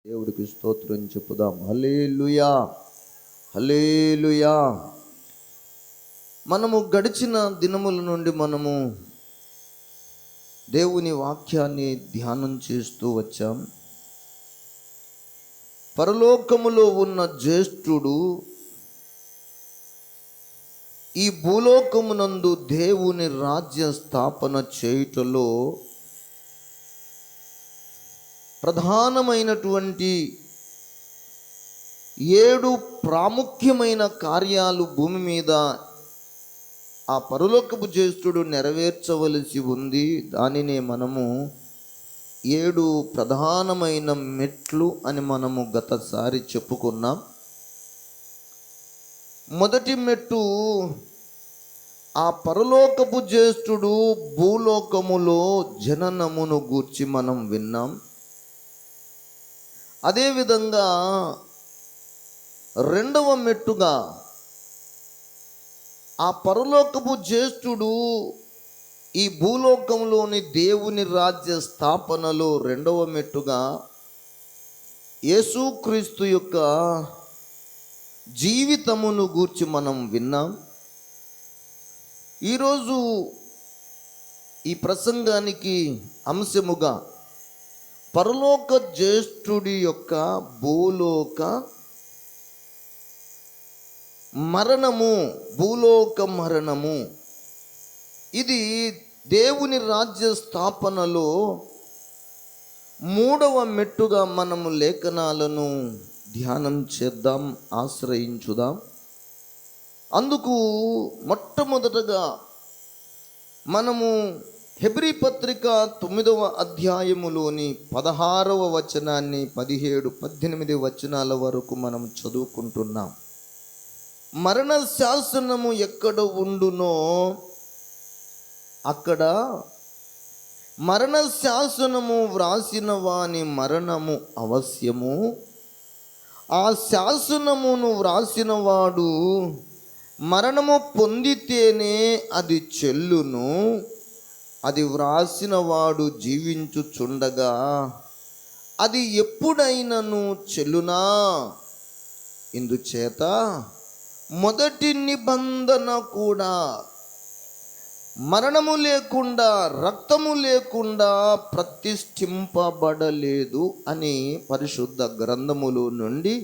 దేవుడికి స్తోత్రం చెప్పుదాం. హల్లెలూయా, హల్లెలూయా. మనము గడిచిన దినముల నుండి మనము దేవుని వాక్యాన్ని ధ్యానం చేస్తూ వచ్చాం. పరలోకములో ఉన్న జ్యేష్ఠుడు ఈ భూలోకమునందు దేవుని రాజ్య స్థాపన చేయుటలో ప్రధానమైనటువంటి 7 ప్రాముఖ్యమైన కార్యాలు భూమి మీద ఆ పరలోకపు జ్యేష్ఠుడు నెరవేర్చవలసి ఉంది. దానినే మనము 7 ప్రధానమైన మెట్లు అని మనము గతసారి చెప్పుకున్నాం. మొదటి మెట్టు, ఆ పరలోకపు జ్యేష్ఠుడు భూలోకములో జననమును గూర్చి మనం విన్నాం. అదేవిధంగా రెండవ మెట్టుగా, ఆ పరలోకపు జ్యేష్ఠుడు ఈ భూలోకంలోని దేవుని రాజ్య స్థాపనలో రెండవ మెట్టుగా యేసుక్రీస్తు యొక్క జీవితమును గూర్చి మనం విన్నాం. ఈరోజు ఈ ప్రసంగానికి అంశముగా పరలోక జ్యేష్ఠుడి యొక్క భూలోక మరణము, భూలోక మరణము, ఇది దేవుని రాజ్య స్థాపనలో 3వ మెట్టుగా మనము లేఖనాలను ధ్యానం చేద్దాం, ఆశ్రయించుదాం. అందుకు మొట్టమొదటగా మనము హెబ్రీ పత్రిక 9వ అధ్యాయములోని 16వ వచనాన్ని 17, 18 వచనాల వరకు మనం చదువుకుంటున్నాం. మరణ శాసనము ఎక్కడ ఉండునో అక్కడ మరణ శాసనము వ్రాసిన వాని మరణము అవశ్యము. ఆ శాసనమును వ్రాసిన వాడు మరణము పొందితేనే అది చెల్లును. అది వ్రాసిన వాడు జీవించుచుండగా అది ఎప్పుడైనను చెల్లునా? ఇందుచేత మొదటి నిబంధన కూడా మరణము లేకుండా, రక్తము లేకుండా ప్రతిష్ఠింపబడలేదు అని పరిశుద్ధ గ్రంథములో నుండి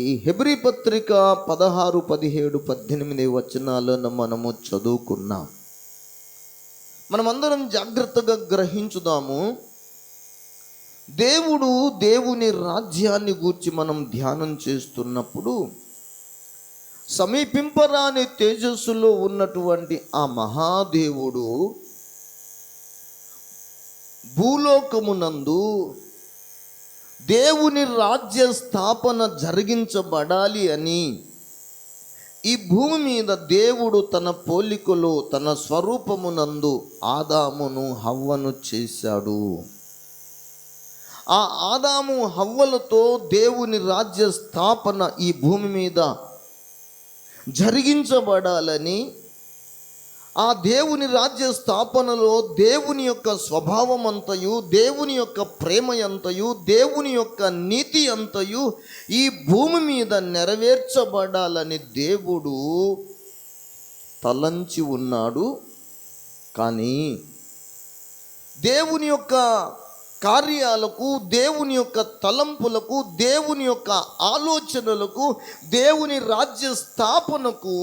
ఈ హెబ్రీ పత్రిక 16, 17, 18 వచనాలను మనము చదువుకున్నాం. మనమందరం జాగ్రత్తగా గ్రహించుదాము. దేవుని రాజ్యాన్ని గూర్చి మనం ధ్యానం చేస్తున్నప్పుడు సమీపింపరాని తేజస్సులో ఉన్నటువంటి ఆ మహాదేవుడు భూలోకమునందు దేవుని రాజ్య స్థాపన జరిగించబడాలి అని ఈ భూమి మీద దేవుడు తన పోలికలో, తన స్వరూపమునందు ఆదామును హవ్వను చేశాడు. ఆ ఆదాము హవ్వలతో దేవుని రాజ్య స్థాపన ఈ భూమి మీద జరిగించబడాలని, ఆ దేవుని రాజ్య స్థాపనలో దేవుని యొక్క స్వభావం అంతయు, దేవుని యొక్క ప్రేమ అంతయు, దేవుని యొక్క నీతి అంతయు ఈ భూమి మీద నెరవేర్చబడాలని దేవుడు తలంచి ఉన్నాడు. కానీ దేవుని యొక్క కార్యాలకు, దేవుని యొక్క తలంపులకు, దేవుని యొక్క ఆలోచనలకు, దేవుని రాజ్య స్థాపనకు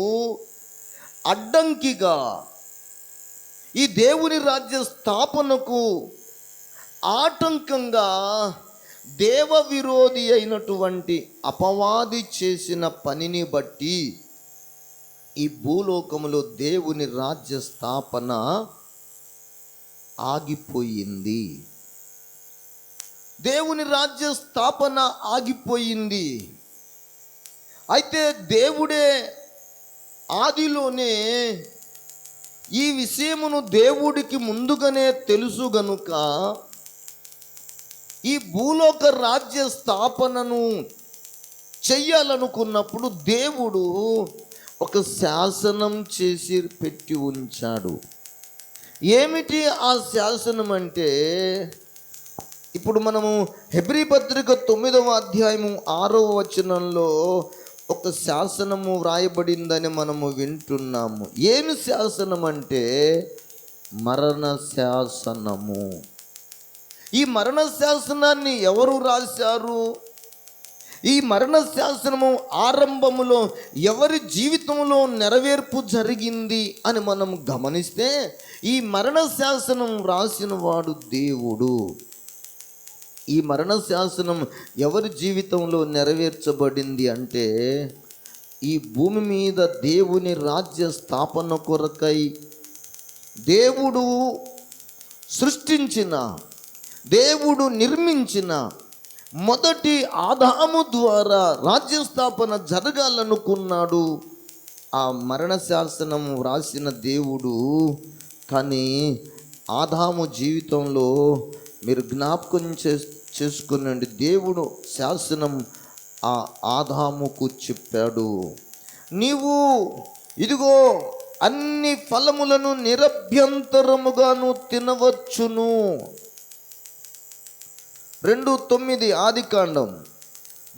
అడ్డంకిగా, ఈ దేవుని రాజ్య స్థాపనకు ఆటంకంగా దేవ విరోధి అయినటువంటి అపవాది చేసిన పనిని బట్టి ఈ భూలోకములో దేవుని రాజ్య స్థాపన ఆగిపోయింది. దేవుని రాజ్య స్థాపన ఆగిపోయింది. అయితే దేవుడే ఆదిలోనే ఈ విషయమును దేవుడికి ముందుగానే తెలుసు గనుక ఈ భూలోక రాజ్య స్థాపనను చెయ్యాలనుకున్నప్పుడు దేవుడు ఒక శాసనం చేసి పెట్టి ఉంచాడు. ఏమిటి ఆ శాసనం అంటే, ఇప్పుడు మనము హెబ్రీ పత్రిక అధ్యాయము 6వ వచనంలో ఒక శాసనము వ్రాయబడిందని మనము వింటున్నాము. ఏమి శాసనం అంటే మరణ శాసనము. ఈ మరణ శాసనాన్ని ఎవరు రాశారు? ఈ మరణ శాసనము ఆరంభములో ఎవరి జీవితంలో నెరవేర్పు జరిగింది అని మనం గమనిస్తే, ఈ మరణ శాసనం రాసిన వాడు దేవుడు. ఈ మరణ శాసనం ఎవరి జీవితంలో నెరవేర్చబడింది అంటే, ఈ భూమి మీద దేవుని రాజ్య స్థాపన కొరకై దేవుడు సృష్టించిన, దేవుడు నిర్మించిన మొదటి ఆదాము ద్వారా రాజ్య స్థాపన జరగాలనుకున్నాడు. ఆ మరణ శాసనం వ్రాసిన దేవుడు. కానీ ఆదాము జీవితంలో మీరు జ్ఞాపకం చేసుకునండి, దేవుడు శాసనం ఆ ఆదాముకు చెప్పాడు, నీవు ఇదిగో అన్ని ఫలములను నిరభ్యంతరముగాను తినవచ్చును. 2:9 ఆదికాండం.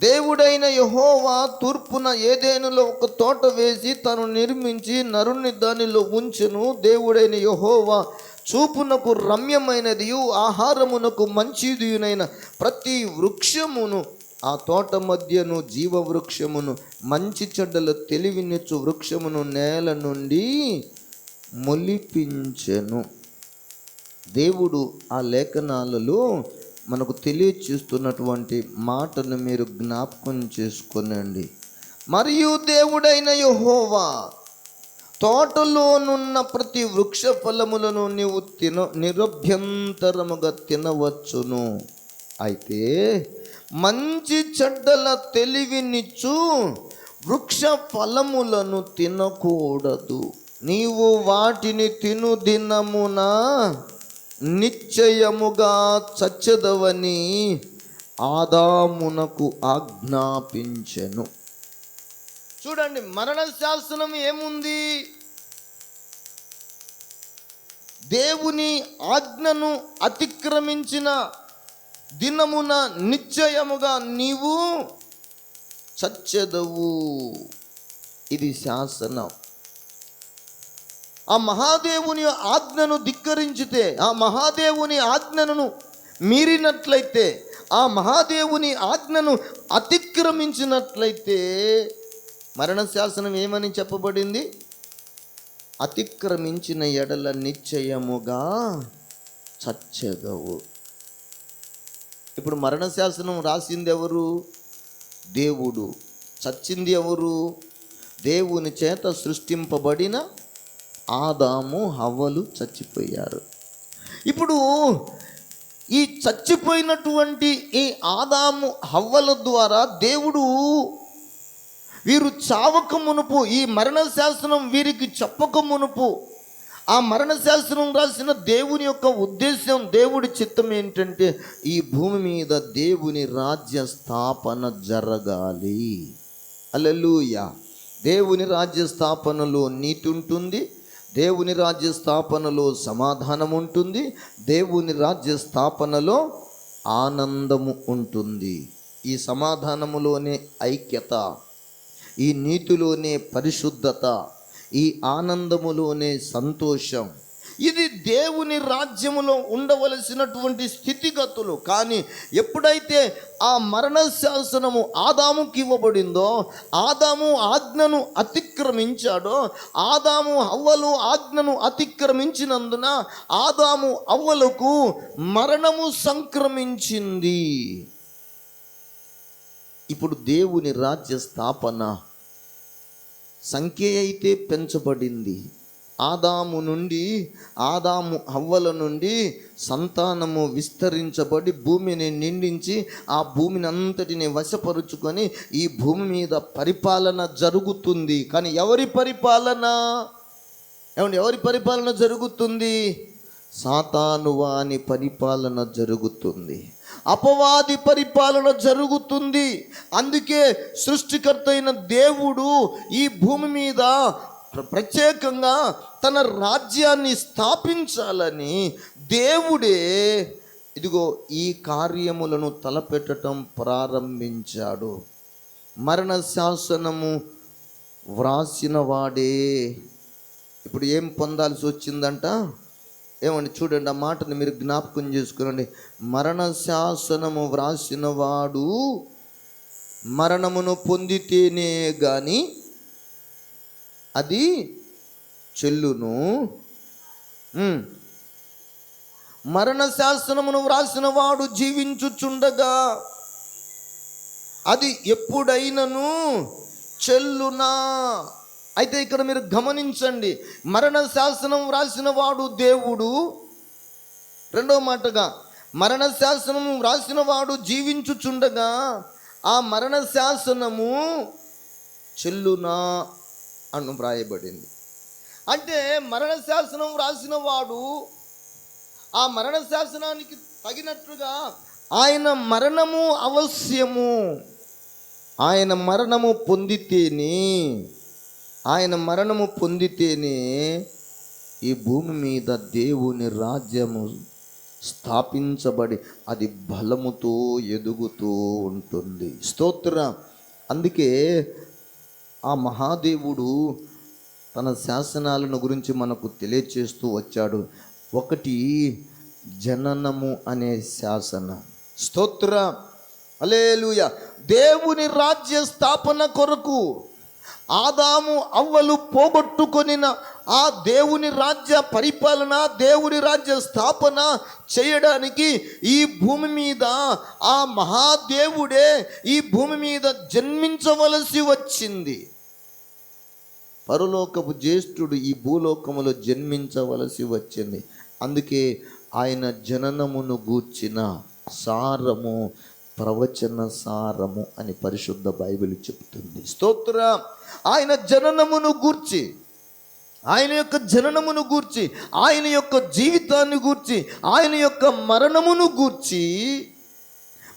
దేవుడైన యెహోవా తూర్పున ఏదెనులో ఒక తోట వేసి తను నిర్మించి నరుని దానిలో ఉంచెను. దేవుడైన యెహోవా చూపునకు రమ్యమైనదియు ఆహారమునకు మంచిదియునైన ప్రతి వృక్షమును ఆ తోట మధ్యను జీవవృక్షమును మంచి చెడ్డల తెలివినిచ్చు వృక్షమును నేల నుండి మొలిపించెను. దేవుడు ఆ లేఖనాలలో మనకు తెలియచేస్తున్నటువంటి మాటను మీరు జ్ఞాపకం చేసుకొనండి. మరియు దేవుడైన యెహోవా తోటలోనున్న ప్రతి వృక్ష ఫలములను నీవు నిరభ్యంతరముగా తినవచ్చును. అయితే మంచి చెడ్డల తెలివినిచ్చు వృక్ష ఫలములను తినకూడదు. నీవు వాటిని తిను దినమున నిశ్చయముగా చచ్చెదవని ఆదామునకు ఆజ్ఞాపించెను. చూడండి, మరణ శాసనం ఏముంది? దేవుని ఆజ్ఞను అతిక్రమించిన దినమున నిశ్చయముగా నీవు చచ్చెదవు. ఇది శాసనం. ఆ మహాదేవుని ఆజ్ఞను ధిక్కరించితే, ఆ మహాదేవుని ఆజ్ఞను మీరినట్లయితే, ఆ మహాదేవుని ఆజ్ఞను అతిక్రమించినట్లయితే మరణ శాసనం ఏమని చెప్పబడింది? అతిక్రమించిన ఎడల నిశ్చయముగా చచ్చెదవు. ఇప్పుడు మరణ శాసనం రాసింది ఎవరు? దేవుడు. చచ్చింది ఎవరు? దేవుని చేత సృష్టింపబడిన ఆదాము హవ్వలు చచ్చిపోయారు. ఇప్పుడు ఈ చచ్చిపోయినటువంటి ఈ ఆదాము హవ్వల ద్వారా దేవుడు వీరు చావక మునుపు, ఈ మరణ శాసనం వీరికి చెప్పక మునుపు, ఆ మరణ శాసనం రాసిన దేవుని యొక్క ఉద్దేశం, దేవుడి చిత్తం ఏంటంటే ఈ భూమి మీద దేవుని రాజ్య స్థాపన జరగాలి. హల్లెలూయా. దేవుని రాజ్య స్థాపనలో నీతి ఉంటుంది, దేవుని రాజ్య స్థాపనలో సమాధానం ఉంటుంది, దేవుని రాజ్య స్థాపనలో ఆనందము ఉంటుంది. ఈ సమాధానములోనే ఐక్యత, ఈ నీతిలోనే పరిశుద్ధత, ఈ ఆనందములోనే సంతోషం. ఇది దేవుని రాజ్యములో ఉండవలసినటువంటి స్థితిగతులు. కానీ ఎప్పుడైతే ఆ మరణ శాసనము ఆదాముకి ఇవ్వబడిందో, ఆదాము ఆజ్ఞను అతిక్రమించాడో, ఆదాము హవ్వలు ఆజ్ఞను అతిక్రమించినందున ఆదాము హవ్వలకు మరణము సంక్రమించింది. ఇప్పుడు దేవుని రాజ్య స్థాపన సంఖ్య అయితే పెంచబడింది. ఆదాము హవ్వల నుండి సంతానము విస్తరించబడి భూమిని నిండించి ఆ భూమిని అంతటిని వశపరుచుకొని ఈ భూమి మీద పరిపాలన జరుగుతుంది. కానీ ఎవరి పరిపాలన? ఎవరి పరిపాలన జరుగుతుంది? సాతాను వాని పరిపాలన జరుగుతుంది, అపవాది పరిపాలన జరుగుతుంది. అందుకే సృష్టికర్త అయిన దేవుడు ఈ భూమి మీద ప్రత్యేకంగా తన రాజ్యాన్ని స్థాపించాలని దేవుడే ఇదిగో ఈ కార్యములను తలపెట్టడం ప్రారంభించాడు. మరణ శాసనము వ్రాసిన వాడే ఇప్పుడు ఏం పొందాల్సి వచ్చిందంట? ఏమండి చూడండి, ఆ మాటను మీరు జ్ఞాపకం చేసుకునండి. మరణ శాసనము వ్రాసిన వాడు మరణమును పొందితేనే గాని అది చెల్లును. మరణ శాసనమును వ్రాసిన వాడు జీవించుచుండగా అది ఎప్పుడైనను చెల్లునా? అయితే ఇక్కడ మీరు గమనించండి, మరణ శాసనం వ్రాసిన వాడు దేవుడు. రెండో మాటగా, మరణ శాసనము వ్రాసిన వాడు జీవించుచుండగా ఆ మరణ శాసనము చెల్లునా అని వ్రాయబడింది. అంటే మరణ శాసనం వ్రాసిన వాడు ఆ మరణ శాసనానికి తగినట్లుగా ఆయన మరణము అవశ్యము. ఆయన మరణము పొందితేనే ఈ భూమి మీద దేవుని రాజ్యము స్థాపించబడి అది బలముతో ఎదుగుతూ ఉంటుంది. స్తోత్రం. అందుకే ఆ మహాదేవుడు తన శాసనాలను గురించి మనకు తెలియచేస్తూ వచ్చాడు. ఒకటి జననము అనే శాసనం. స్తోత్రం, హల్లెలూయా. దేవుని రాజ్య స్థాపన కొరకు ఆదాము అవ్వలు పోగొట్టుకొనిన ఆ దేవుని రాజ్య పరిపాలన, దేవుని రాజ్య స్థాపన చేయడానికి ఈ భూమి మీద ఆ మహాదేవుడే ఈ భూమి మీద జన్మించవలసి వచ్చింది. పరలోకపు జ్యేష్ఠుడు ఈ భూలోకములో జన్మించవలసి వచ్చింది. అందుకే ఆయన జననమును గూర్చిన సారము ప్రవచన సారము అని పరిశుద్ధ బైబిల్ చెబుతుంది. స్తోత్రం. ఆయన జననమును గూర్చి, ఆయన యొక్క జననమును గూర్చి, ఆయన యొక్క జీవితాన్ని గూర్చి, ఆయన యొక్క మరణమును గూర్చి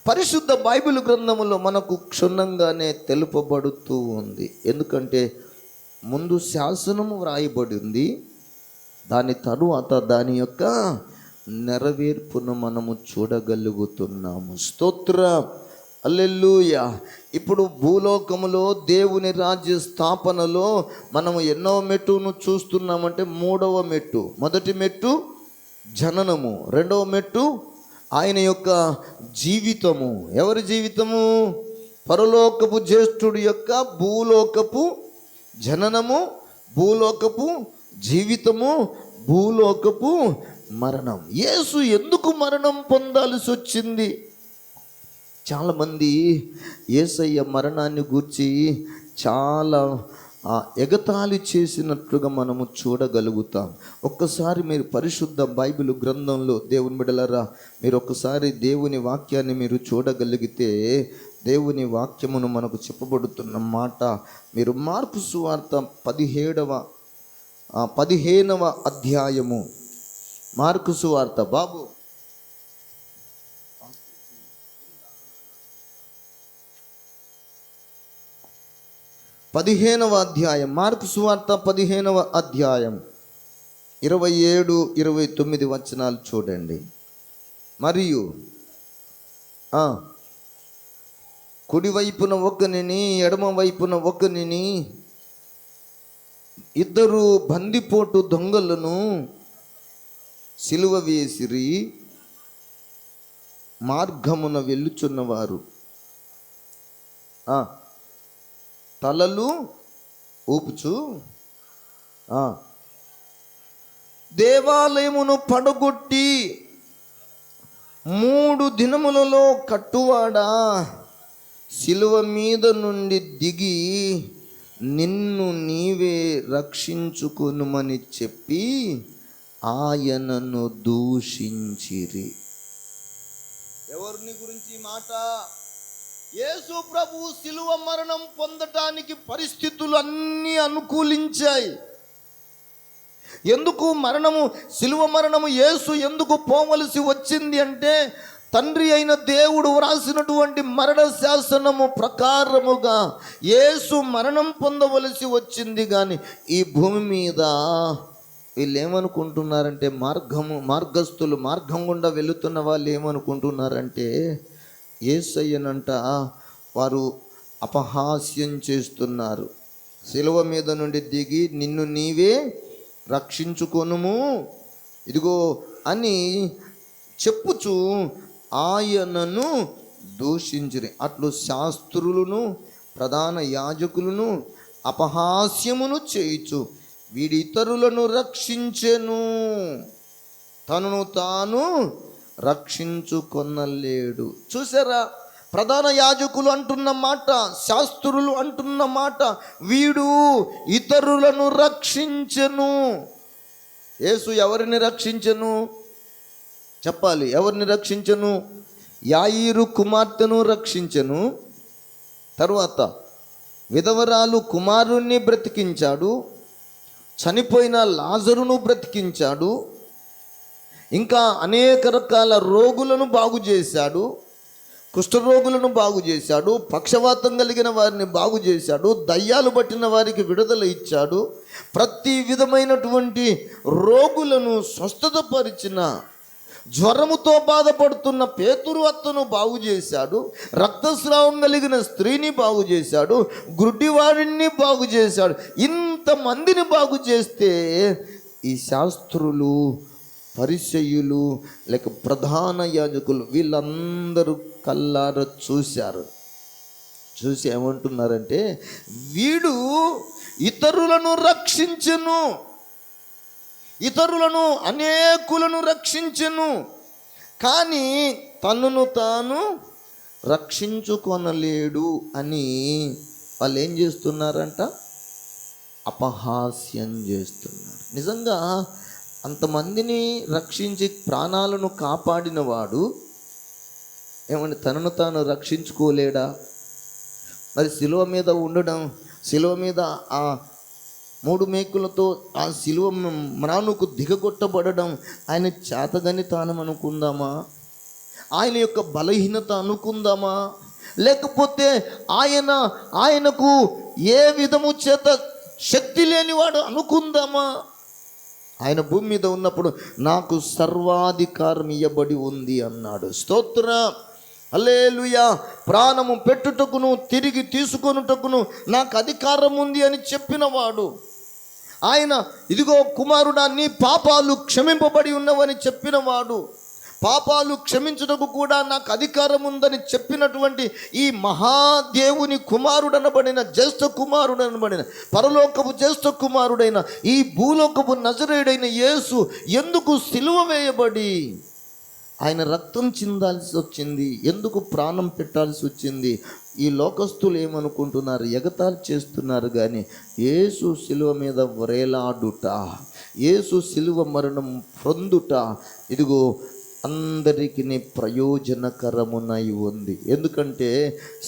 పరిశుద్ధ బైబిల్ గ్రంథములో మనకు క్షుణ్ణంగానే తెలుపబడుతూ ఉంది. ఎందుకంటే ముందు శాసనము వ్రాయబడి ఉంది, దాని తరువాత దాని యొక్క నెరవేర్పును మనము చూడగలుగుతున్నాము. స్తోత్రం, హల్లెలూయా. ఇప్పుడు భూలోకములో దేవుని రాజ్య స్థాపనలో మనము ఎన్నో మెట్టును చూస్తున్నామంటే మూడవ మెట్టు. మొదటి మెట్టు జననము, రెండవ మెట్టు ఆయన యొక్క జీవితము. ఎవరి జీవితము? పరలోకపు జ్యేష్ఠుడి యొక్క భూలోకపు జననము, భూలోకపు జీవితము, భూలోకపు మరణం. యేసు ఎందుకు మరణం పొందాల్సి వచ్చింది? చాలామంది యేసయ్య మరణాన్ని గూర్చి చాలా ఎగతాళి చేసినట్లుగా మనము చూడగలుగుతాం. ఒక్కసారి మీరు పరిశుద్ధ బైబిల్ గ్రంథంలో దేవుని బిడ్డలారా, మీరు ఒక్కసారి దేవుని వాక్యాన్ని మీరు చూడగలిగితే, దేవుని వాక్యమును మనకు చెప్పబడుతున్న మాట మీరు మార్కు సువార్త 15వ అధ్యాయము, మార్కు సువార్త బాబు 15వ అధ్యాయం, మార్కు సువార్త 15వ అధ్యాయం 27-29 వచనాలు చూడండి. మరియు కుడివైపున ఒకనిని, ఎడమ వైపున ఒకనిని, ఇద్దరు బందిపోటు దొంగలను సిలువ వేసిరి. మార్గమున వెళ్ళుచున్నవారు తలలు ఊపుచు దేవాలయమును పడగొట్టి 3 దినములలో కట్టువాడా, సిలువ మీద నుండి దిగి నిన్ను నీవే రక్షించుకొనుమని చెప్పి ఆయనను దూషించిరి. ఎవరిని గురించి మాట? యేసు ప్రభు సిలువ మరణం పొందటానికి పరిస్థితులు అన్నీ అనుకూలించాయి. ఎందుకు సిలువ మరణము యేసు ఎందుకు పోవలసి వచ్చింది అంటే, తండ్రి అయిన దేవుడు వ్రాసినటువంటి మరణ శాసనము ప్రకారముగా యేసు మరణం పొందవలసి వచ్చింది. కానీ ఈ భూమి మీద వీళ్ళు ఏమనుకుంటున్నారంటే, మార్గస్థులు మార్గం గుండా వెళుతున్న వాళ్ళు ఏమనుకుంటున్నారంటే, యేసయ్యనంట వారు అపహాస్యం చేస్తున్నారు. శిలువ మీద నుండి దిగి నిన్ను నీవే రక్షించుకొనుము ఇదిగో అని చెప్పుచు ఆయనను దూషించిరి. అట్లు శాస్త్రులను ప్రధాన యాజకులను అపహాస్యమును చేయుచు వీడి ఇతరులను రక్షించెను, తనను తాను రక్షించుకొనలేడు. చూసారా, ప్రధాన యాజకులు అంటున్న మాట, శాస్త్రులు అంటున్న మాట, వీడు ఇతరులను రక్షించెను. యేసు ఎవరిని రక్షించెను చెప్పాలి? ఎవరిని రక్షించెను? యాయీరు కుమార్తెను రక్షించెను. తరువాత విధవరాలు కుమారుణ్ణి బ్రతికించాడు. చనిపోయిన లాజరును బ్రతికించాడు. ఇంకా అనేక రకాల రోగులను బాగు చేశాడు. కుష్ఠరోగులను బాగు చేశాడు. పక్షవాతం కలిగిన వారిని బాగు చేశాడు. దయ్యాలు పట్టిన వారికి విడుదల ఇచ్చాడు. ప్రతి విధమైనటువంటి రోగులను స్వస్థతపరిచిన, జ్వరముతో బాధపడుతున్న పేతురు అత్తను బాగు చేశాడు. రక్తస్రావం కలిగిన స్త్రీని బాగు చేశాడు. గుడ్డివాడిని బాగు చేశాడు. ఇంతమందిని బాగు చేస్తే ఈ శాస్త్రులు, పరిసయ్యులు లేక ప్రధాన యాజకులు వీళ్ళందరూ కల్లార చూశారు. చూసి ఏమంటున్నారంటే, వీడు ఇతరులను రక్షించెను, ఇతరులను అనేకులను రక్షించెను, కానీ తనను తాను రక్షించుకొనలేడు అని వాళ్ళు ఏం చేస్తున్నారంట? అపహాస్యం చేస్తున్నారు. నిజంగా అంతమందిని రక్షించి ప్రాణాలను కాపాడిన వాడు ఏమంటే తనను తాను రక్షించుకోలేడా? మరి శిలువ మీద ఉండడం, శిలువ మీద ఆ 3 మేకులతో ఆ శిలువ మ్రానుకు దిగగొట్టబడడం ఆయన చేతగానితనం అనుకుందామా? ఆయన యొక్క బలహీనత అనుకుందామా? లేకపోతే ఆయనకు ఏ విధము చేత శక్తి లేనివాడు అనుకుందామా? ఆయన భూమి మీద ఉన్నప్పుడు నాకు సర్వాధికారం ఇవ్వబడి ఉంది అన్నాడు. స్తోత్ర, హల్లెలూయా. ప్రాణము పెట్టుటకును తిరిగి తీసుకొనుటకును నాకు అధికారం ఉంది అని చెప్పినవాడు ఆయన. ఇదిగో కుమారుడా, నీ పాపాలు క్షమింపబడి ఉన్నవని చెప్పినవాడు. పాపాలు క్షమించుటకు కూడా నాకు అధికారం ఉందని చెప్పినటువంటి ఈ మహాదేవుని కుమారుడనబడిన, జ్యేష్ఠ కుమారుడనబడిన, పరలోకపు జ్యేష్ఠ కుమారుడైన ఈ భూలోకపు నజరేయుడైన యేసు ఎందుకు సిలువ వేయబడి ఆయన రక్తం చిందాల్సి వచ్చింది? ఎందుకు ప్రాణం పెట్టాల్సి వచ్చింది? ఈ లోకస్తులు ఏమనుకుంటున్నారు? ఎగతాళి చేస్తున్నారు. కానీ యేసు సిలువ మీద వ్రేలాడుట, యేసు సిలువ మరణం పొందుట ఇదిగో అందరికీ ప్రయోజనకరమునై ఉంది. ఎందుకంటే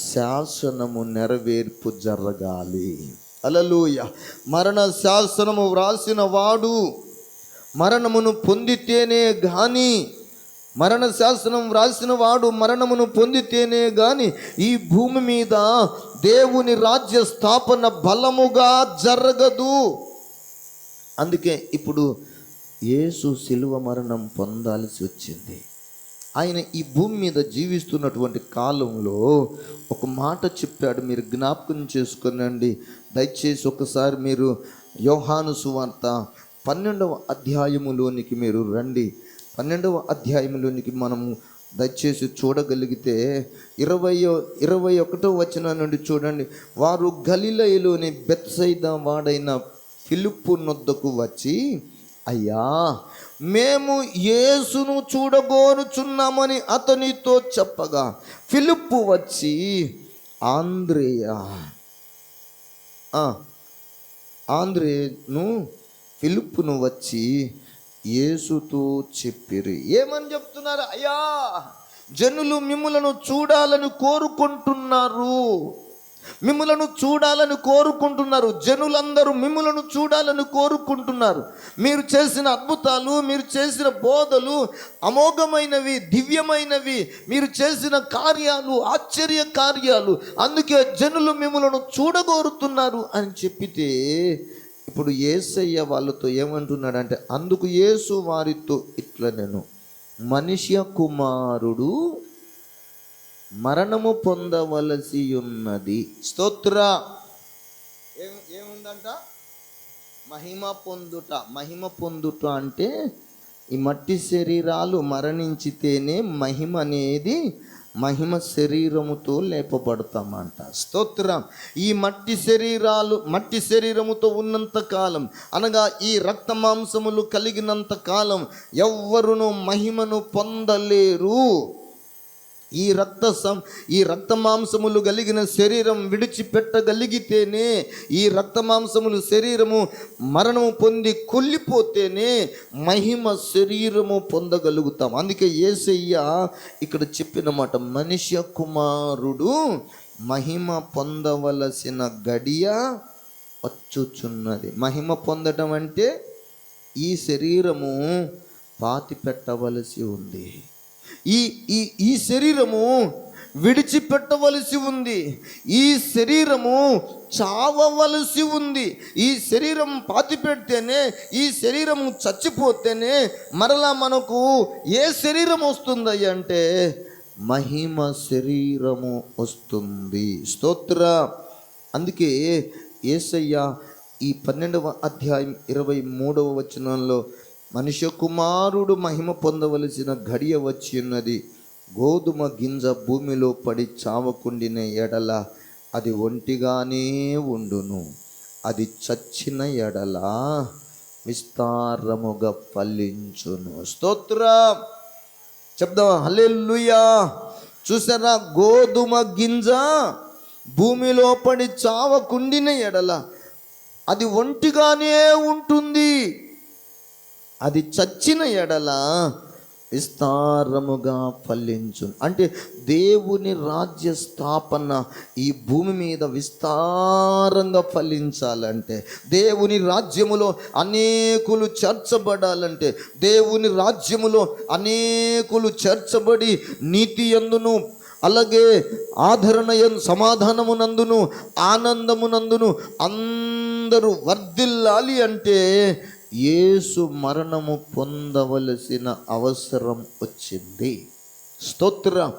శాసనము నెరవేర్పు జరగాలి. హల్లెలూయా. మరణ శాసనము వ్రాసిన వాడు మరణమును పొందితేనే గాని, మరణ శాసనం వ్రాసిన వాడు మరణమును పొందితేనే గాని ఈ భూమి మీద దేవుని రాజ్య స్థాపన బలముగా జరగదు. అందుకే ఇప్పుడు యేసు శిలువ మరణం పొందాల్సి వచ్చింది. ఆయన ఈ భూమి మీద జీవిస్తున్నటువంటి కాలంలో ఒక మాట చెప్పాడు, మీరు జ్ఞాపకం చేసుకునండి. దయచేసి ఒకసారి మీరు యోహాను సువార్త 12వ అధ్యాయములోనికి మీరు రండి. 12వ అధ్యాయంలోనికి మనము దయచేసి చూడగలిగితే 21వ వచనం నుండి చూడండి. వారు గలిలయలోని బెత్సైదా వాడైన ఫిలిప్పు నొద్దకు వచ్చి, అయ్యా, మేము యేసును చూడగోరుచున్నామని అతనితో చెప్పగా, ఫిలిప్పు వచ్చి ఆంద్రేను ఫిలిప్పును వచ్చి యేసుతో చెప్పిరి. ఏమని చెప్తున్నారు? అయ్యా, జనులు మిమ్ములను చూడాలని కోరుకుంటున్నారు, మిమ్ములను చూడాలని కోరుకుంటున్నారు. జనులందరూ మిమ్ములను చూడాలని కోరుకుంటున్నారు. మీరు చేసిన అద్భుతాలు, మీరు చేసిన బోధలు అమోఘమైనవి, దివ్యమైనవి. మీరు చేసిన కార్యాలు ఆశ్చర్య కార్యాలు. అందుకే జనులు మిమ్ములను చూడగోరుతున్నారు అని చెప్పితే ఇప్పుడు యేసయ్య వాళ్ళతో ఏమంటున్నాడంటే, అందుకు యేసు వారితో ఇట్లా, నేను మనుష్య కుమారుడు మరణము పొందవలసి ఉన్నది. స్తోత్ర. ఏముందంట? మహిమ పొందుట. మహిమ పొందుట అంటే ఈ మట్టి శరీరాలు మరణించితేనే మహిమ అనేది, మహిమ శరీరముతో లేపబడతామంట. స్తోత్రం. ఈ మట్టి శరీరముతో ఉన్నంత కాలం, అనగా ఈ రక్త మాంసములు కలిగినంత కాలం ఎవ్వరును మహిమను పొందలేరు. ఈ రక్త మాంసములు కలిగిన శరీరం విడిచిపెట్టగలిగితేనే, ఈ రక్త మాంసములు శరీరము మరణము పొంది కొల్లిపోతేనే మహిమ శరీరము పొందగలుగుతాం. అందుకే యేసయ్య ఇక్కడ చెప్పిన మాట, మనుష్య కుమారుడు మహిమ పొందవలసిన గడియ వచ్చుచున్నది. మహిమ పొందడం అంటే ఈ శరీరము పాతి పెట్టవలసి ఉంది. ఈ శరీరము విడిచిపెట్టవలసి ఉంది. ఈ శరీరము చావవలసి ఉంది. ఈ శరీరం పాతి పెడితేనే, ఈ శరీరము చచ్చిపోతేనే మరలా మనకు ఏ శరీరం వస్తుంది అంటే మహిమ శరీరము వస్తుంది. స్తోత్ర. అందుకే యేసయ్య ఈ 12వ అధ్యాయం 23వ వచనంలో, మనుష్య కుమారుడు మహిమ పొందవలసిన గడియ వచ్చి ఉన్నది, గోధుమ గింజ భూమిలో పడి చావకుండిన ఎడల అది ఒంటిగానే ఉండును, అది చచ్చిన ఎడల విస్తారముగా ఫలించును. స్తోత్రం. చెప్దాం హల్లెలూయా. చూసారా? గోధుమ గింజ భూమిలో పడి చావకుండిన ఎడల అది ఒంటిగానే ఉంటుంది, అది చచ్చిన ఎడల విస్తారముగా ఫలించు. అంటే దేవుని రాజ్య స్థాపన ఈ భూమి మీద విస్తారంగా ఫలించాలంటే, దేవుని రాజ్యములో అనేకులు చేర్చబడాలంటే, దేవుని రాజ్యములో అనేకులు చేర్చబడి నీతి యందును, అలాగే ఆదరణ సమాధానమునందును, ఆనందమునందును అందరూ వర్ధిల్లాలి అంటే యేసు మరణము పొందవలసిన అవసరం వచ్చింది. స్తోత్రం.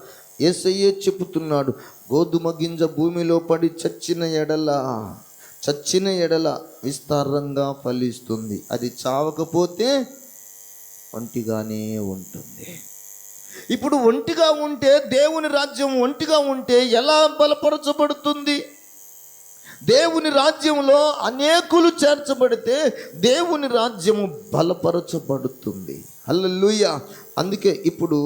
యేసయ్యే చెబుతున్నాడు, గోధుమ గింజ భూమిలో పడి చచ్చిన ఎడల విస్తారంగా ఫలిస్తుంది, అది చావకపోతే ఒంటిగానే ఉంటుంది. ఇప్పుడు ఒంటిగా ఉంటే, దేవుని రాజ్యం ఒంటిగా ఉంటే ఎలా బలపరచబడుతుంది? దేవుని రాజ్యంలో అనేకులు చేర్చబడితే దేవుని రాజ్యము బలపరచబడుతుంది. హల్లెలూయా. అందుకే ఇప్పుడు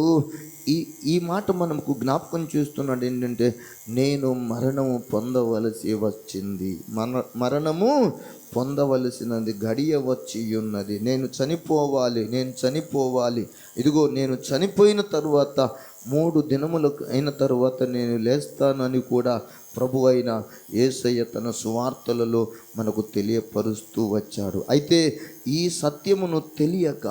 ఈ మాట మనకు జ్ఞాపకం చేస్తున్నాడు ఏంటంటే, నేను మరణము పొందవలసి వచ్చింది, మరణము పొందవలసినది గడియ వచ్చి ఉన్నది, నేను చనిపోవాలి. ఇదిగో నేను చనిపోయిన తరువాత 3 దినములు అయిన తరువాత నేను లేస్తానని కూడా ప్రభు అయిన యేసయ్య తన సువార్తలలో మనకు తెలియపరుస్తూ వచ్చాడు. అయితే ఈ సత్యమును తెలియక,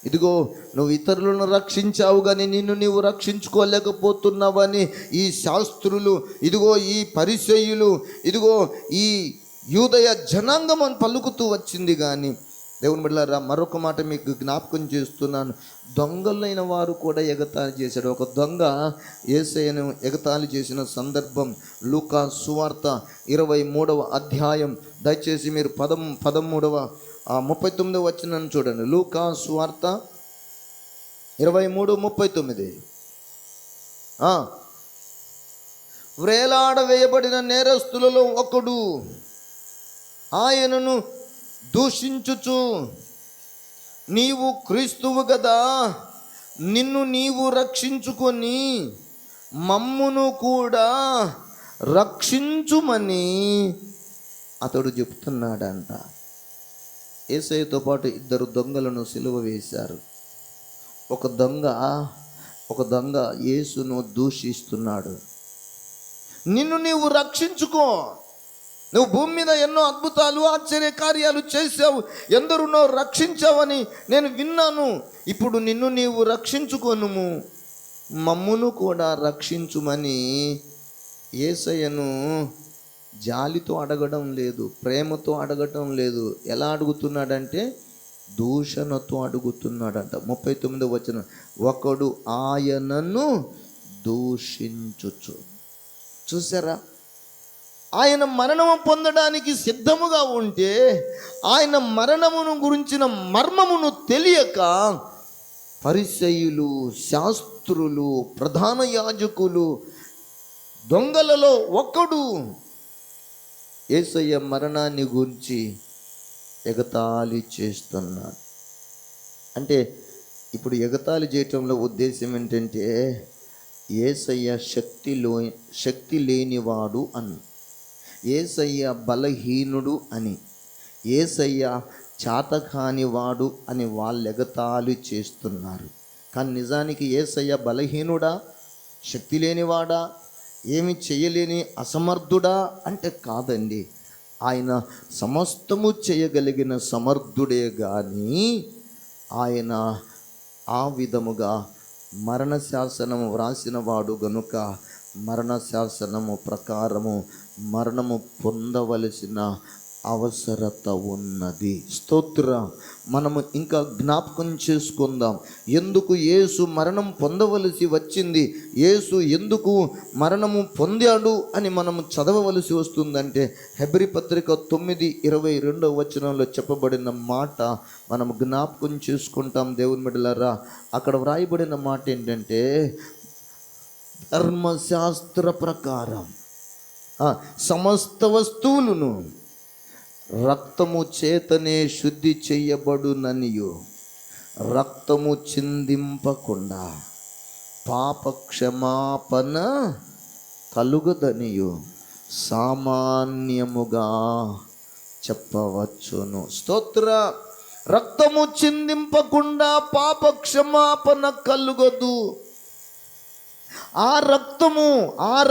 ఇదిగో నువ్వు ఇతరులను రక్షించావు కానీ నిన్ను నీవు రక్షించుకోలేకపోతున్నావని ఈ శాస్త్రులు, ఇదిగో ఈ పరిసయ్యులు, ఇదిగో ఈ యూదయ జనాంగం అని పలుకుతూ వచ్చింది. కానీ దేవుని బిడ్డలారా, మరొక మాట మీకు జ్ఞాపకం చేస్తున్నాను. దొంగలైన వారు కూడా ఎగతాళి చేశాడు. ఒక దొంగ యేసయ్యను ఎగతాళి చేసిన సందర్భం లూకా సువార్త 23వ అధ్యాయం, దయచేసి మీరు 39వ వచనం చూడండి. లూకా సువార్త 23:39. వ్రేలాడ వేయబడిన నేరస్తులలో ఒకడు ఆయనను దూషించుచు, నీవు క్రీస్తువు కదా, నిన్ను నీవు రక్షించుకొని మమ్మును కూడా రక్షించుమని అతడు చెప్తున్నాడంట. యేసయ్యతో పాటు 2 దొంగలను సిలువ వేశారు. ఒక దొంగ యేసును దూషిస్తున్నాడు. నిన్ను నీవు రక్షించుకో, నువ్వు భూమి మీద ఎన్నో అద్భుతాలు ఆశ్చర్య కార్యాలు చేసావు, ఎందరునో రక్షించావని నేను విన్నాను. ఇప్పుడు నిన్ను నీవు రక్షించుకొనుము, మమ్మును కూడా రక్షించుమని యేసయ్యను జాలితో అడగడం లేదు, ప్రేమతో అడగటం లేదు. ఎలా అడుగుతున్నాడంటే దూషణతో అడుగుతున్నాడంట. 39వ వచనం, ఒకడు ఆయనను దూషించుచు. చూసారా, ఆయన మరణము పొందడానికి సిద్ధముగా ఉంటే ఆయన మరణమును గురించిన మర్మమును తెలియక పరిసయ్యులు, శాస్త్రులు, ప్రధాన యాజకులు, దొంగలలో ఒకడు యేసయ్య మరణాన్ని గురించి ఎగతాళి చేస్తున్నాడు. అంటే ఇప్పుడు ఎగతాళి చేయటంలో ఉద్దేశం ఏంటంటే యేసయ్య శక్తి లేనివాడు అని, యేసయ్య బలహీనుడు అని, యేసయ్య చాతకానివాడు అని వాళ్ళు ఎగతాళి చేస్తున్నారు. కానీ నిజానికి యేసయ్య బలహీనుడా, శక్తి లేనివాడా, ఏమి చేయలేని అసమర్థుడా అంటే కాదండి. ఆయన సమస్తము చేయగలిగిన సమర్థుడే. కానీ ఆయన ఆ విధముగా మరణ శాసనము వ్రాసిన వాడు గనుక మరణ శాసనము ప్రకారము మరణము పొందవలసిన అవసరత ఉన్నది. స్తోత్ర. మనము ఇంకా జ్ఞాపకం చేసుకుందాం, ఎందుకు యేసు మరణం పొందవలసి వచ్చింది, యేసు ఎందుకు మరణము పొందాడు అని మనము చదవవలసి వస్తుందంటే హెబ్రీ పత్రిక 9:22 వచనంలో చెప్పబడిన మాట మనము జ్ఞాపకం చేసుకుంటాం. దేవుని బిడ్డలారా, అక్కడ వ్రాయబడిన మాట ఏంటంటే ధర్మశాస్త్ర ప్రకారం సమస్త వస్తువులను రక్తము చేతనే శుద్ధి చెయ్యబడుననియు, రక్తము చిందింపకుండా పాపక్షమాపణ కలుగదనియు సామాన్యముగా చెప్పవచ్చును. స్తోత్ర. రక్తము చిందింపకుండా పాపక్షమాపణ కలుగదు. ఆ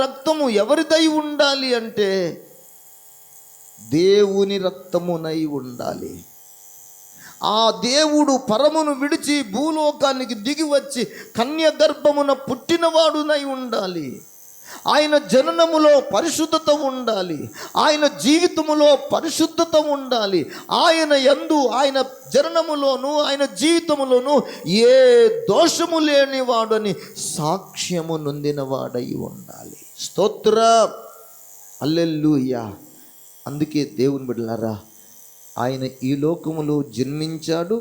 రక్తము ఎవరిదై ఉండాలి అంటే దేవుని రక్తమునై ఉండాలి. ఆ దేవుడు పరమును విడిచి భూలోకానికి దిగి వచ్చి కన్య గర్భమున పుట్టినవాడునై ఉండాలి. ఆయన జననములో పరిశుద్ధత ఉండాలి, ఆయన జీవితములో పరిశుద్ధత ఉండాలి. ఆయన యందు, ఆయన జననములోను ఆయన జీవితములోను ఏ దోషము లేనివాడని సాక్ష్యము నొందినవాడై ఉండాలి. స్తోత్ర. హల్లెలూయా. అందుకే దేవుని బిడ్డలారా, ఆయన ఈ లోకములో జన్మించాడు.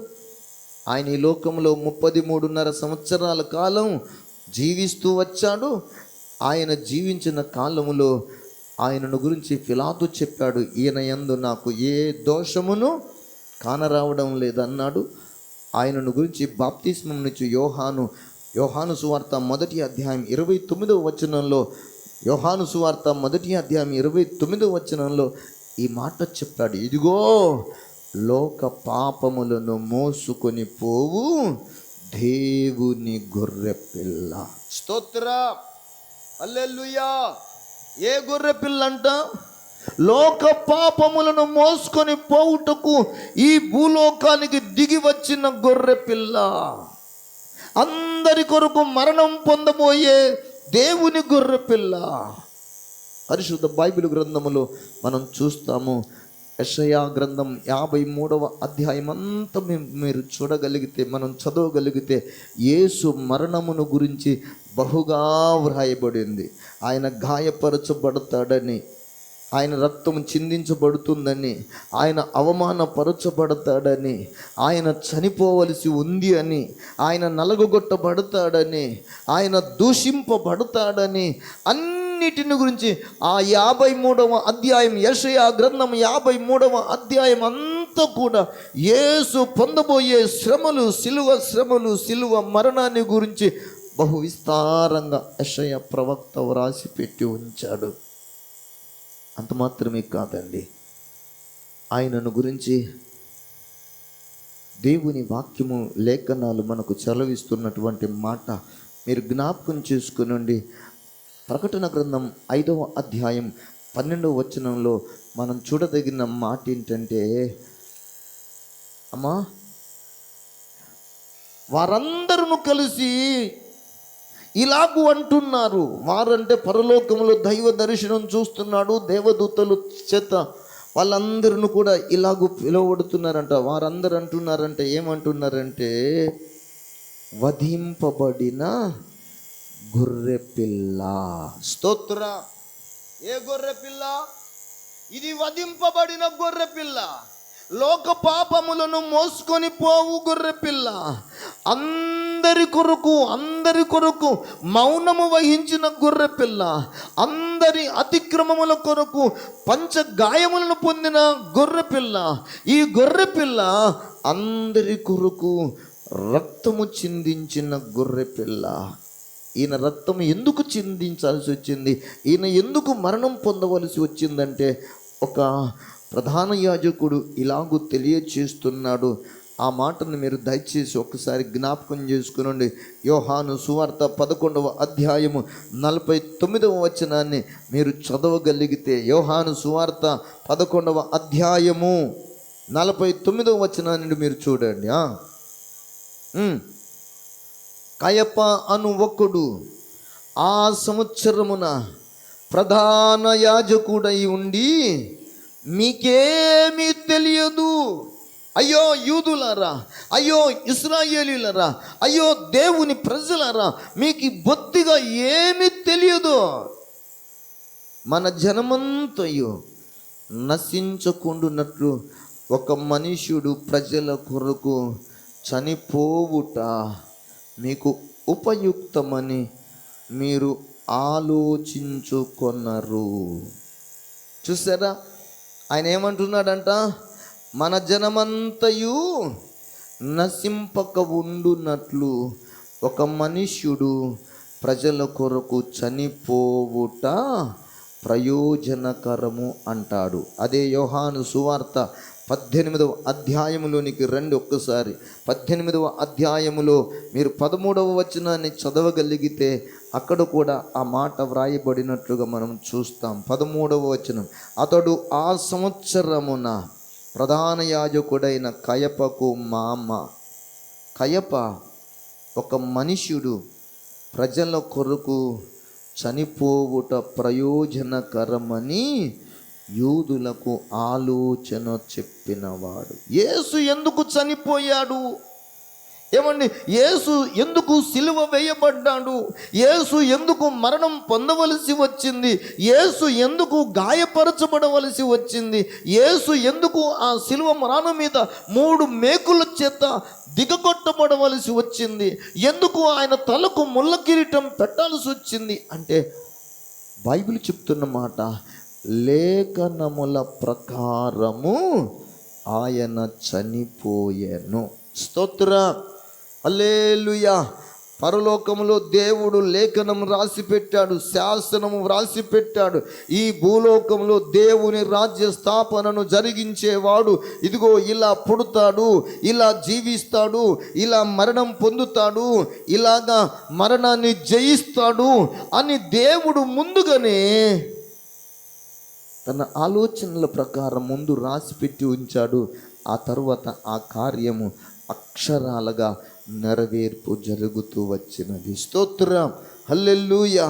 ఆయన ఈ లోకములో 33.5 సంవత్సరాల కాలం జీవిస్తూ వచ్చాడు. ఆయన జీవించిన కాలములో ఆయనను గురించి పిలాతు చెప్పాడు, ఈయన యందు నాకు ఏ దోషమును కానరావడం లేదన్నాడు. ఆయనను గురించి బాప్తిస్మం నుంచి యోహాను సువార్త 1వ అధ్యాయం 29వ వచనంలో, యోహాను సువార్త 1వ అధ్యాయం 29వ వచనంలో ఈ మాట చెప్పాడు, ఇదిగో లోక పాపములను మోసుకొని పోవు దేవుని గొర్రె పిల్ల. స్తోత్ర. హల్లెలూయా. ఏ గొర్రె పిల్ల అంట? లోక పాపములను మోసుకొని పోవుటకు ఈ భూలోకానికి దిగి వచ్చిన గొర్రె పిల్ల. అందరి కొరకు మరణం పొందబోయే దేవుని గొర్రె పిల్ల. పరిశుద్ధ బైబిల్ గ్రంథములో మనం చూస్తాము. యెషయా గ్రంథం 53వ అధ్యాయం అంతా మీరు చూడగలిగితే, మనం చదవగలిగితే యేసు మరణమును గురించి బహుగా వ్రాయబడింది. ఆయన గాయపరచబడతాడని, ఆయన రక్తం చిందించబడుతుందని, ఆయన అవమానపరచబడతాడని, ఆయన చనిపోవలసి ఉంది అని, ఆయన నలగొట్టబడతాడని, ఆయన దూషింపబడతాడని అన్నిటిని గురించి ఆ 53వ అధ్యాయం, యెషయా గ్రంథం 53వ అధ్యాయం అంతా కూడా యేసు పొందబోయే శ్రమలు, సిలువ మరణాన్ని గురించి బహు విస్తారంగా యెషయా ప్రవక్త వ్రాసి పెట్టి ఉంచాడు. అంత మాత్రమే కాదండి, ఆయనను గురించి దేవుని వాక్యము, లేఖనాలు మనకు చలవిస్తున్నటువంటి మాట మీరు జ్ఞాపకం చేసుకునండి. ప్రకటన గ్రంథం 5వ అధ్యాయం 12వ వచనంలో మనం చూడదగిన మాట ఏంటంటే, అమ్మా వారందరూ కలిసి ఇలాగూ అంటున్నారు. వారంటే పరలోకములో దైవ దర్శనం చూస్తున్నాడు, దేవదూతలు చేత వాళ్ళందరిని కూడా ఇలాగూ పిలువబడుతున్నారంట. వారందరూ అంటున్నారంటే ఏమంటున్నారంటే, వధింపబడిన గొర్రె పిల్ల. స్తోత్ర. ఏ గొర్రె పిల్ల ఇది? వధింపబడిన గొర్రె పిల్ల, లోక పాపములను మోసుకొని పోవు గొర్రె పిల్ల, అందరి కొరకు మౌనము వహించిన గొర్రె పిల్ల, అందరి అతిక్రమముల కొరకు పంచ గాయములను పొందిన గొర్రె పిల్ల. ఈ గొర్రె పిల్ల అందరి కొరకు రక్తము చిందించిన గొర్రె పిల్ల. ఈయన రక్తం ఎందుకు చిందించాల్సి వచ్చింది, ఈయన ఎందుకు మరణం పొందవలసి వచ్చిందంటే, ఒక ప్రధాన యాజకుడు ఇలాగూ తెలియచేస్తున్నాడు. ఆ మాటను మీరు దయచేసి ఒకసారి జ్ఞాపకం చేసుకునండి. యోహాను సువార్త 11వ అధ్యాయము 49వ వచనాన్ని మీరు చదవగలిగితే, యోహాను సువార్త 11వ అధ్యాయము 49వ వచనాన్ని మీరు చూడండి. కయప అను ఒకడు ఆ సంవత్సరమున ప్రధాన యాజకుడై ఉండి, మీకేమీ తెలియదు, అయ్యో యూదులారా, అయ్యో ఇశ్రాయేలీయులారా, అయ్యో దేవుని ప్రజలారా, మీకు బొత్తిగా ఏమీ తెలియదు, మన జనమంతయు నశించకుండునట్లు ఒక మనుష్యుడు ప్రజల కొరకు చనిపోవుట మీకు ఉపయుక్తమని మీరు ఆలోచించుకొన్నారు. చూసారా, ఆయన ఏమంటున్నాడంట, మన జనమంతయు నశింపక ఉండునట్లు ఒక మనుష్యుడు ప్రజల కొరకు చనిపోవుట ప్రయోజనకరము అంటాడు. అదే యోహాను సువార్త 18వ అధ్యాయములోనికి రండి ఒక్కసారి. 18వ అధ్యాయములో మీరు 13వ వచనాన్ని చదవగలిగితే అక్కడ కూడా ఆ మాట వ్రాయబడినట్లుగా మనం చూస్తాం. 13వ వచనం, అతడు ఆ సంవత్సరమున ప్రధాన యాజకుడైన కయపకు మామ. కయప ఒక మనుష్యుడు ప్రజల కొరకు చనిపోవుట ప్రయోజనకరమని యూదులకు ఆలోచన చెప్పినవాడు. యేసు ఎందుకు చనిపోయాడు? ఏమండి, యేసు ఎందుకు సిలువ వేయబడ్డాడు? యేసు ఎందుకు మరణం పొందవలసి వచ్చింది? యేసు ఎందుకు గాయపరచబడవలసి వచ్చింది? యేసు ఎందుకు ఆ సిలువ మరణం మీద 3 మేకుల చేత దిగగొట్టబడవలసి వచ్చింది? ఎందుకు ఆయన తలకు ముళ్ళ కిరీటం పెట్టాల్సి వచ్చింది అంటే, బైబిల్ చెప్తున్న మాట, లేఖనముల ప్రకారము ఆయన చనిపోయెను. స్తోత్ర, హల్లెలూయా. పరలోకములో దేవుడు లేఖనం రాసి పెట్టాడు, శాసనము రాసి పెట్టాడు. ఈ భూలోకంలో దేవుని రాజ్య స్థాపనను జరిగించేవాడు ఇదిగో ఇలా పుడతాడు, ఇలా జీవిస్తాడు, ఇలా మరణం పొందుతాడు, ఇలాగా మరణాన్ని జయిస్తాడు అని దేవుడు ముందుగానే తన ఆలోచనల ప్రకారం ముందు రాసి పెట్టి ఉంచాడు. ఆ తరువాత ఆ కార్యము అక్షరాలుగా నెరవేర్పు జరుగుతూ వచ్చినది. స్తోత్రం, హల్లెలూయా.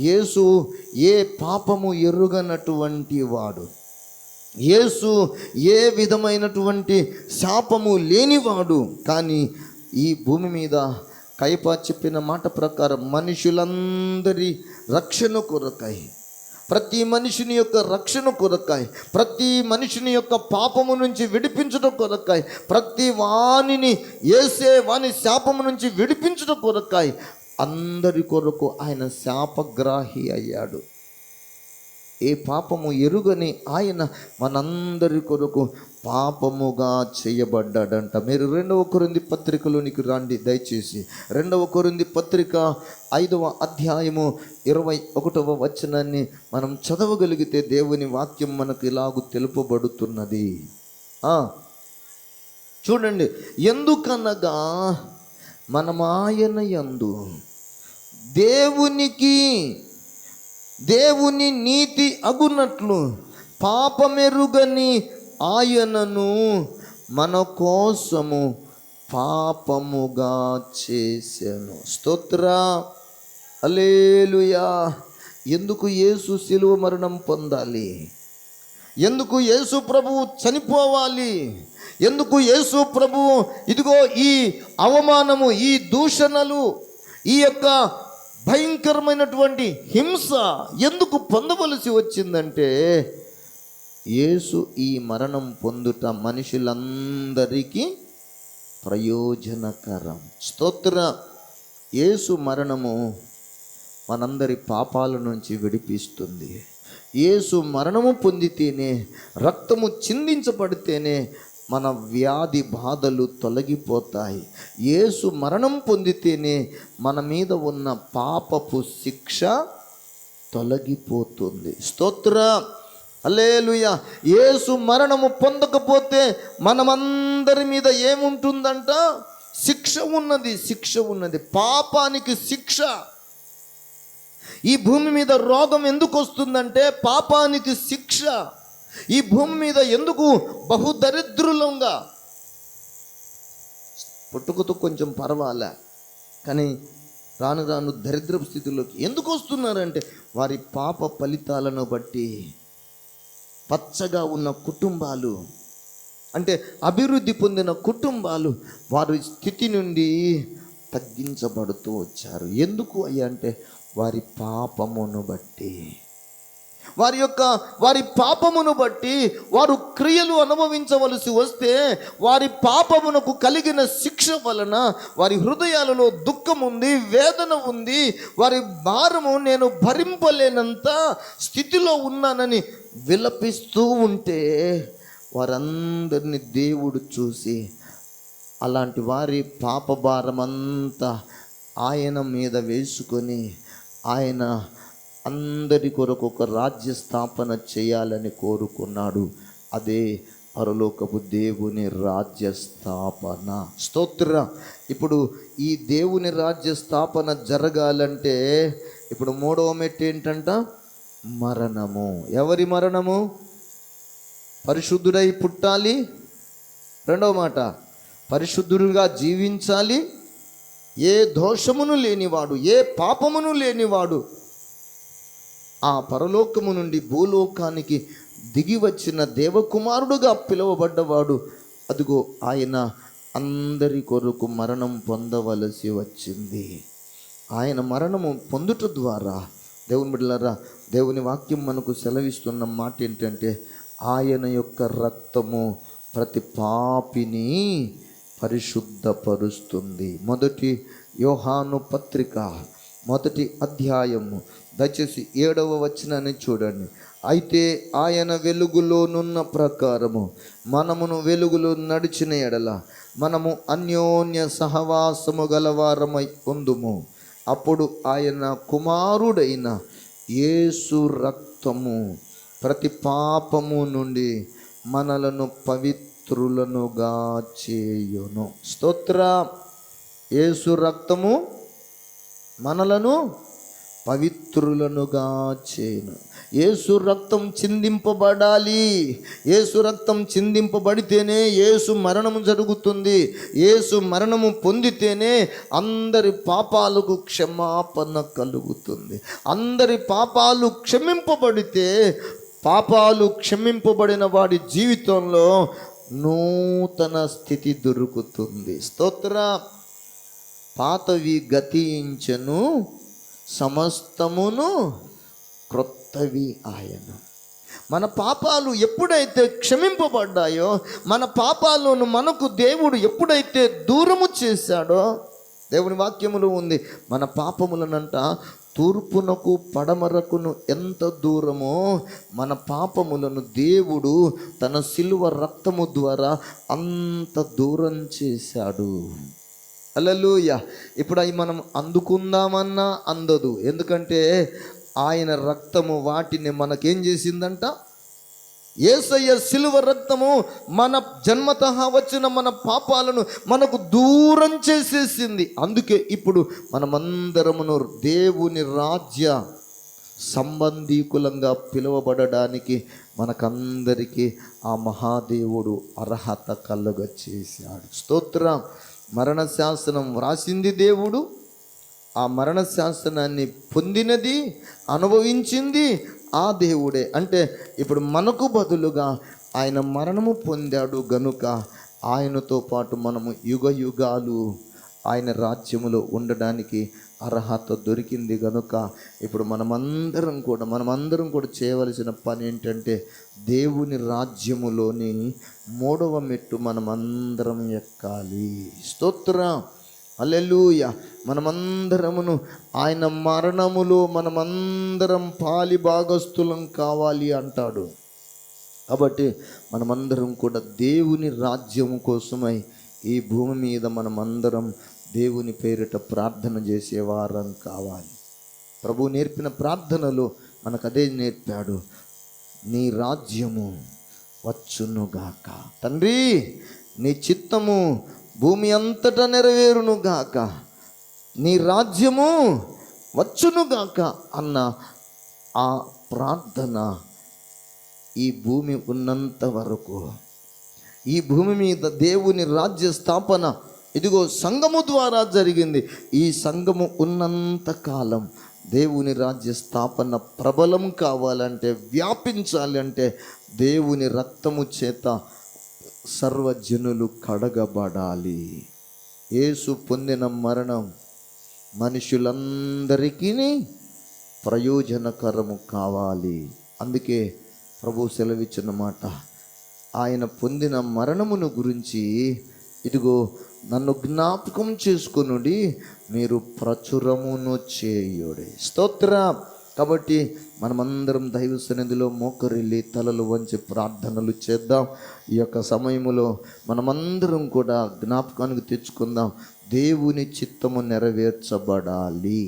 యేసు ఏ పాపము ఎరుగనటువంటి వాడు, యేసు ఏ విధమైనటువంటి శాపము లేనివాడు. కానీ ఈ భూమి మీద కయప చెప్పిన మాట ప్రకారం మనుషులందరి రక్షణ కొరకై, ప్రతి మనిషిని యొక్క రక్షణ కొరకాయ, ప్రతి మనిషిని యొక్క పాపము నుంచి విడిపించడం కొరకాయ, ప్రతి వాణిని యేసే వాని శాపము నుంచి విడిపించడం కొరకాయ అందరి కొరకు ఆయన శాపగ్రాహి అయ్యాడు. ఏ పాపము ఎరుగని ఆయన మనందరి కొరకు పాపముగా చేయబడ్డాడంట. మీరు 2వ కొరింథీ పత్రికలోనికి రండి దయచేసి. 2వ కొరింథీ పత్రిక 5వ అధ్యాయము 21వ వచనాన్ని మనం చదవగలిగితే దేవుని వాక్యం మనకు ఇలాగూ తెలుపబడుతున్నది. చూడండి, ఎందుకనగా మనం ఆయన యందు దేవుని నీతి అగునట్లు పాపమెరుగని ఆయనను మన కోసము పాపముగా చేసెను. స్తోత్ర, హల్లెలూయా. ఎందుకు యేసు శిలువ మరణం పొందాలి? ఎందుకు యేసు ప్రభువు చనిపోవాలి? ఎందుకు యేసు ప్రభువు ఇదిగో ఈ అవమానము, ఈ దూషణలు, ఈ యొక్క భయంకరమైనటువంటి హింస ఎందుకు పొందవలసి వచ్చిందంటే, యేసు ఈ మరణం పొందుట మనుషులందరికీ ప్రయోజనకరం. స్తోత్ర. యేసు మరణము మనందరి పాపాల నుంచి విడిపిస్తుంది. యేసు మరణము పొందితేనే, రక్తము చిందించబడితేనే మన వ్యాధి బాధలు తొలగిపోతాయి. యేసు మరణం పొందితేనే మన మీద ఉన్న పాపపు శిక్ష తొలగిపోతుంది. స్తోత్ర. హల్లెలూయా. యేసు మరణము పొందకపోతే మనమందరి మీద ఏముంటుందంట? శిక్ష ఉన్నది, శిక్ష ఉన్నది, పాపానికి శిక్ష. ఈ భూమి మీద రోగం ఎందుకు వస్తుందంటే పాపానికి శిక్ష. ఈ భూమి మీద ఎందుకు బహుదరిద్రులంగా, పుట్టుకతో కొంచెం పర్వాలే కానీ రాను రాను దరిద్రపు స్థితిలోకి ఎందుకు వస్తున్నారంటే వారి పాప ఫలితాలను బట్టి. పచ్చగా ఉన్న కుటుంబాలు, అంటే అభివృద్ధి పొందిన కుటుంబాలు వారి స్థితి నుండి తగ్గించబడుతూ వచ్చారు. ఎందుకు అయ్యా అంటే వారి పాపమును బట్టి, వారి పాపమును బట్టి వారు క్రియలు అనుభవించవలసి వస్తే, వారి పాపమునకు కలిగిన శిక్ష వలన వారి హృదయాలలో దుఃఖం ఉంది, వేదన ఉంది, వారి భారము నేను భరింపలేనంత స్థితిలో ఉన్నానని విలపిస్తూ ఉంటే, వారందరినీ దేవుడు చూసి అలాంటి వారి పాప భారమంతా ఆయన మీద వేసుకొని ఆయన అందరి కొరకు ఒక రాజ్య స్థాపన చేయాలని కోరుకున్నాడు. అదే పరలోకపు దేవుని రాజ్య స్థాపన. స్తోత్ర. ఇప్పుడు ఈ దేవుని రాజ్య స్థాపన జరగాలంటే ఇప్పుడు మూడవ మెట్టు ఏంటంట? మరణము. ఎవరి మరణము? పరిశుద్ధుడై పుట్టాలి. రెండవ మాట, పరిశుద్ధుడుగా జీవించాలి. ఏ దోషమును లేనివాడు, ఏ పాపమును లేనివాడు ఆ పరలోకము నుండి భూలోకానికి దిగి వచ్చిన దేవకుమారుడుగా పిలువబడ్డవాడు. అదిగో ఆయన అందరి కొరకు మరణం పొందవలసి వచ్చింది. ఆయన మరణము పొందుట ద్వారా, దేవుని బిడ్డలారా, దేవుని వాక్యం మనకు సెలవిస్తున్న మాట ఏంటంటే, ఆయన యొక్క రక్తము ప్రతి పాపిని పరిశుద్ధపరుస్తుంది. మొదటి యోహాను పత్రిక 1వ అధ్యాయము దయచేసి 7వ వచనాన్ని చూడండి. అయితే ఆయన వెలుగులోనున్న ప్రకారము మనమును వెలుగులో నడిచిన ఎడల మనము అన్యోన్య సహవాసము గలవారమై ఉందుము. అప్పుడు ఆయన కుమారుడైన యేసు రక్తము ప్రతి పాపము నుండి మనలను పవిత్రులనుగా చేయును. స్తోత్ర. యేసు రక్తము మనలను పవిత్రులనుగా చేయును. యేసు రక్తం చిందింపబడాలి. యేసు రక్తం చిందింపబడితేనే యేసు మరణము జరుగుతుంది. యేసు మరణము పొందితేనే అందరి పాపాలకు క్షమాపణ కలుగుతుంది. అందరి పాపాలు క్షమింపబడితే, పాపాలు క్షమింపబడిన వాడి జీవితంలో నూతన స్థితి దొరుకుతుంది. స్తోత్ర. పాతవి గతించెను, సమస్తమును క్రొత్తవి ఆయన. మన పాపాలు ఎప్పుడైతే క్షమింపబడ్డాయో, మన పాపాలను మనకు దేవుడు ఎప్పుడైతే దూరము చేశాడో, దేవుని వాక్యములో ఉంది, మన పాపములనంట తూర్పునకు పడమరకును ఎంత దూరమో మన పాపములను దేవుడు తన శిలువ రక్తము ద్వారా అంత దూరం చేశాడు. హల్లెలూయా. ఇప్పుడు అవి మనం అందుకుందామన్నా అందదు. ఎందుకంటే ఆయన రక్తము వాటిని మనకేం చేసిందంట? యేసయ్య శిలువ రక్తము మన జన్మతః వచ్చిన మన పాపాలను మనకు దూరం చేసేసింది. అందుకే ఇప్పుడు మనమందరమును దేవుని రాజ్య సంబంధీకులంగా పిలువబడడానికి మనకందరికీ ఆ మహాదేవుడు అర్హత కలుగ చేశాడు. స్తోత్రం. మరణ శాసనం వ్రాసింది దేవుడు, ఆ మరణ శాసనాన్ని పొందినది, అనుభవించింది ఆ దేవుడే. అంటే ఇప్పుడు మనకు బదులుగా ఆయన మరణము పొందాడు గనుక ఆయనతో పాటు మనము యుగ యుగాలు ఆయన రాజ్యములో ఉండడానికి అర్హత దొరికింది గనుక ఇప్పుడు మనమందరం కూడా చేయవలసిన పని ఏంటంటే దేవుని రాజ్యములోని 3వ మెట్టు మనమందరం ఎక్కాలి. స్తోత్రం, హల్లెలూయా. మనమందరమును ఆయన మరణములో మనమందరం పాలి భాగస్థులం కావాలి అంటాడు. కాబట్టి మనమందరం కూడా దేవుని రాజ్యము కోసమై ఈ భూమి మీద మనమందరం దేవుని పేరిట ప్రార్థన చేసేవారం కావాలి. ప్రభు నేర్పిన ప్రార్థనలో మనకు అదే నేర్పాడు, నీ రాజ్యము వచ్చునుగాక. తండ్రి, నీ చిత్తము భూమి అంతటా నెరవేరునుగాక, నీ రాజ్యము వచ్చునుగాక అన్న ఆ ప్రార్థన ఈ భూమి ఉన్నంత వరకు, ఈ భూమి మీద దేవుని రాజ్య స్థాపన ఇదిగో సంఘము ద్వారా జరిగింది. ఈ సంఘము ఉన్నంత కాలం దేవుని రాజ్య స్థాపన ప్రబలం కావాలంటే, వ్యాపించాలంటే దేవుని రక్తము చేత సర్వజనులు కడగబడాలి. యేసు పొందిన మరణం మనుషులందరికీ ప్రయోజనకరము కావాలి. అందుకే ప్రభు సెలవిచ్చిన మాట, ఆయన పొందిన మరణమును గురించి ఇదిగో నన్ను జ్ఞాపకం చేసుకొనుడి, మీరు ప్రచురమును చేయుడి. స్తోత్రం. కాబట్టి మనమందరం దైవ సన్నిధిలో మోకరిల్లి తలలు వంచి ప్రార్థనలు చేద్దాం. ఈ యొక్క సమయములో మనమందరం కూడా జ్ఞాపకానికి తెచ్చుకుందాం, దేవుని చిత్తము నెరవేర్చబడాలి.